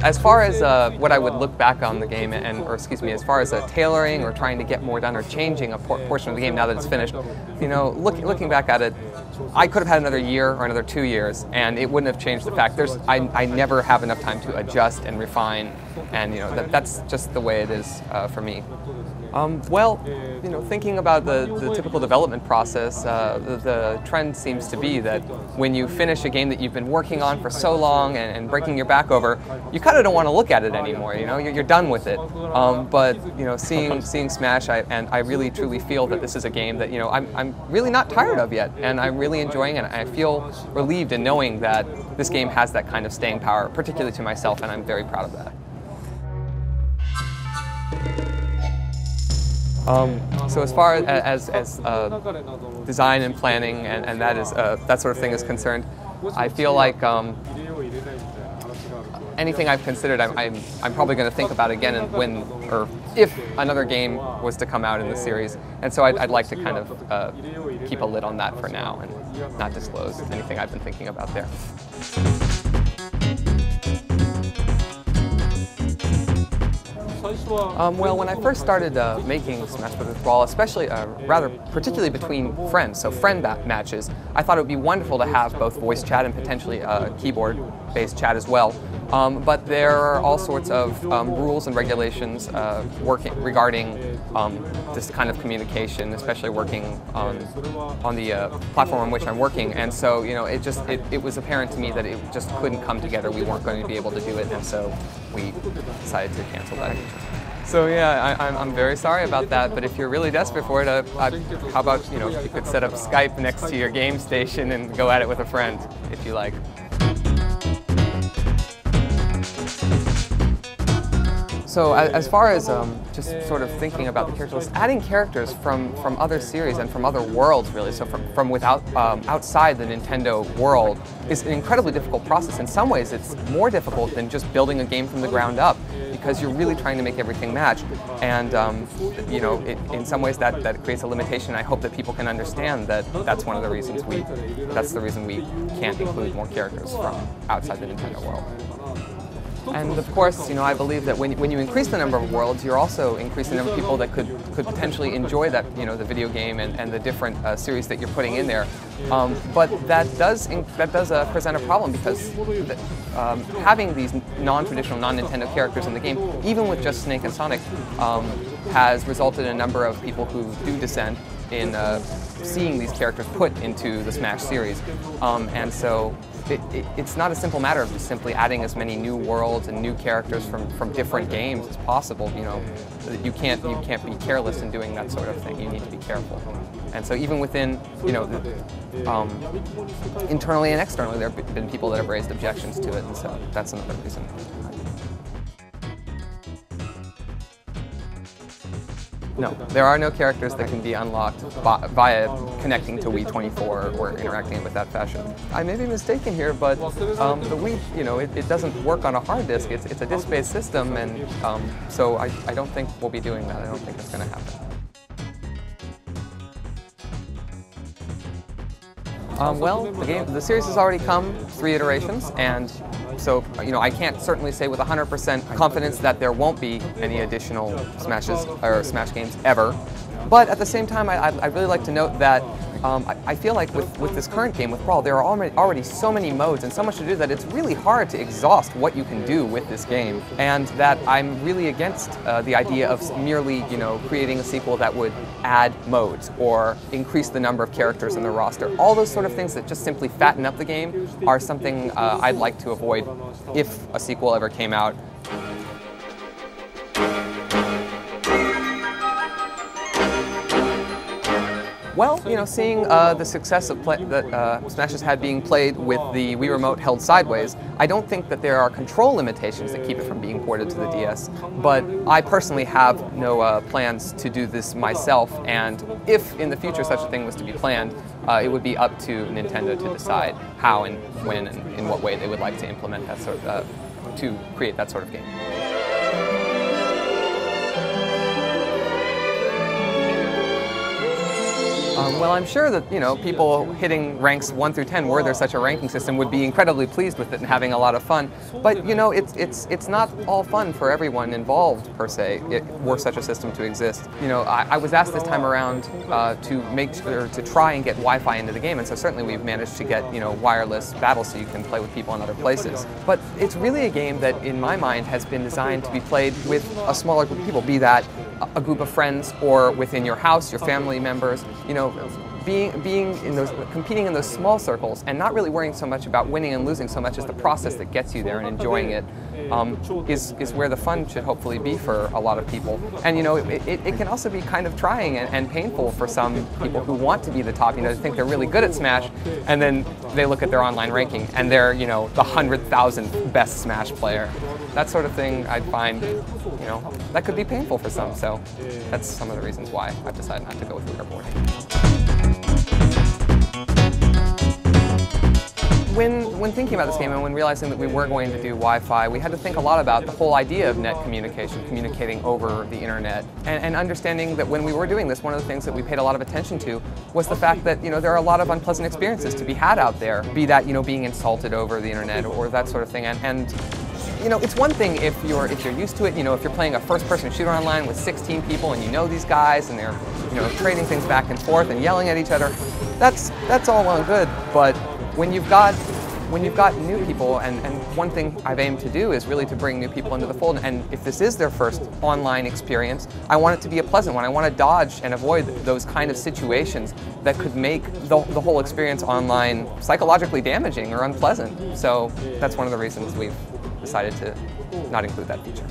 As far as what I would look back on the game, or excuse me, as far as tailoring or trying to get more done or changing a portion of the game now that it's finished, you know, looking back at it, I could have had another year or another 2 years, and it wouldn't have changed the fact I never have enough time to adjust and refine, and you know that's just the way it is for me. Well, you know, thinking about the typical development process, the trend seems to be that when you finish a game that you've been working on for so long and breaking your back over, you kind of don't want to look at it anymore. You know, you're done with it. But you know, seeing Smash, I really truly feel that this is a game that I'm really not tired of yet, and I'm really enjoying it. And I feel relieved in knowing that this game has that kind of staying power, particularly to myself, and I'm very proud of that. So as far as design and planning and that sort of thing is concerned, I feel like anything I've considered, I'm probably going to think about again and when or if another game was to come out in the series, and so I'd like to kind of keep a lid on that for now and not disclose anything I've been thinking about there. Well, when I first started making Smash-bros-Brawl, especially, particularly between friends, so friend matches, I thought it would be wonderful to have both voice chat and potentially keyboard-based chat as well. But there are all sorts of rules and regulations regarding this kind of communication, especially working on the platform on which I'm working. And so, you know, it was apparent to me that it just couldn't come together. We weren't going to be able to do it, and so we decided to cancel that. So yeah, I'm very sorry about that, but if you're really desperate for it, how about, you know, you could set up Skype next to your game station and go at it with a friend, if you like. So as far as just sort of thinking about the characters, adding characters from other series and from other worlds, really, so from outside the Nintendo world, is an incredibly difficult process. In some ways, it's more difficult than just building a game from the ground up, because you're really trying to make everything match. And you know, in some ways that creates a limitation. I hope that people can understand that that's one of the reasons that's the reason we can't include more characters from outside the Nintendo world. And of course, you know, I believe that when you increase the number of worlds, you're also increasing the number of people that could potentially enjoy that, you know, the video game and the different series that you're putting in there. But that does present a problem, because having these non-traditional, non-Nintendo characters in the game, even with just Snake and Sonic, has resulted in a number of people who do dissent in seeing these characters put into the Smash series. And so it's not a simple matter of just simply adding as many new worlds and new characters from different games as possible. You know, you can't be careless in doing that sort of thing. You need to be careful. And so even within, you know, internally and externally, there have been people that have raised objections to it, and so that's another reason. No, there are no characters that can be unlocked via connecting to Wii 24 or interacting with that fashion. I may be mistaken here, but the Wii, you know, it doesn't work on a hard disk. It's a disk-based system, and so I don't think we'll be doing that. I don't think it's going to happen. Well, the series has already come 3 iterations, and so, you know, I can't certainly say with 100% confidence that there won't be any additional Smashes or Smash games ever. But at the same time, I'd really like to note that I feel like with this current game, with Brawl, there are already so many modes and so much to do that it's really hard to exhaust what you can do with this game. And that I'm really against the idea of merely, you know, creating a sequel that would add modes or increase the number of characters in the roster. All those sort of things that just simply fatten up the game are something I'd like to avoid if a sequel ever came out. Well, you know, seeing the success of that Smash has had being played with the Wii Remote held sideways, I don't think that there are control limitations that keep it from being ported to the DS. But I personally have no plans to do this myself, and if in the future such a thing was to be planned, it would be up to Nintendo to decide how and when and in what way they would like to implement that sort of, to create that sort of game. Well, I'm sure that, people hitting ranks 1 through 10, were there such a ranking system, would be incredibly pleased with it and having a lot of fun. But, it's not all fun for everyone involved, per se, were such a system to exist. I was asked this time around to try and get Wi-Fi into the game, and so certainly we've managed to get, wireless battles so you can play with people in other places. But it's really a game that, in my mind, has been designed to be played with a smaller group of people, be that a group of friends or within your house, your family members, competing in those small circles and not really worrying so much about winning and losing so much as the process that gets you there and enjoying it is where the fun should hopefully be for a lot of people. And it can also be kind of trying and painful for some people who want to be the top, they think they're really good at Smash, and then they look at their online ranking and they're, the 100,000th best Smash player. That sort of thing I'd find, that could be painful for some, so that's some of the reasons why I've decided not to go with leaderboarding. When thinking about this game and when realizing that we were going to do Wi-Fi, we had to think a lot about the whole idea of net communication, communicating over the internet, and understanding that when we were doing this, one of the things that we paid a lot of attention to was the fact that there are a lot of unpleasant experiences to be had out there, be that being insulted over the internet or that sort of thing, and it's one thing if you're used to it, if you're playing a first-person shooter online with 16 people and these guys and they're trading things back and forth and yelling at each other, that's all well and good, but when you've got new people, and one thing I've aimed to do is really to bring new people into the fold, and if this is their first online experience, I want it to be a pleasant one. I want to dodge and avoid those kind of situations that could make the whole experience online psychologically damaging or unpleasant. So that's one of the reasons we've decided to not include that feature.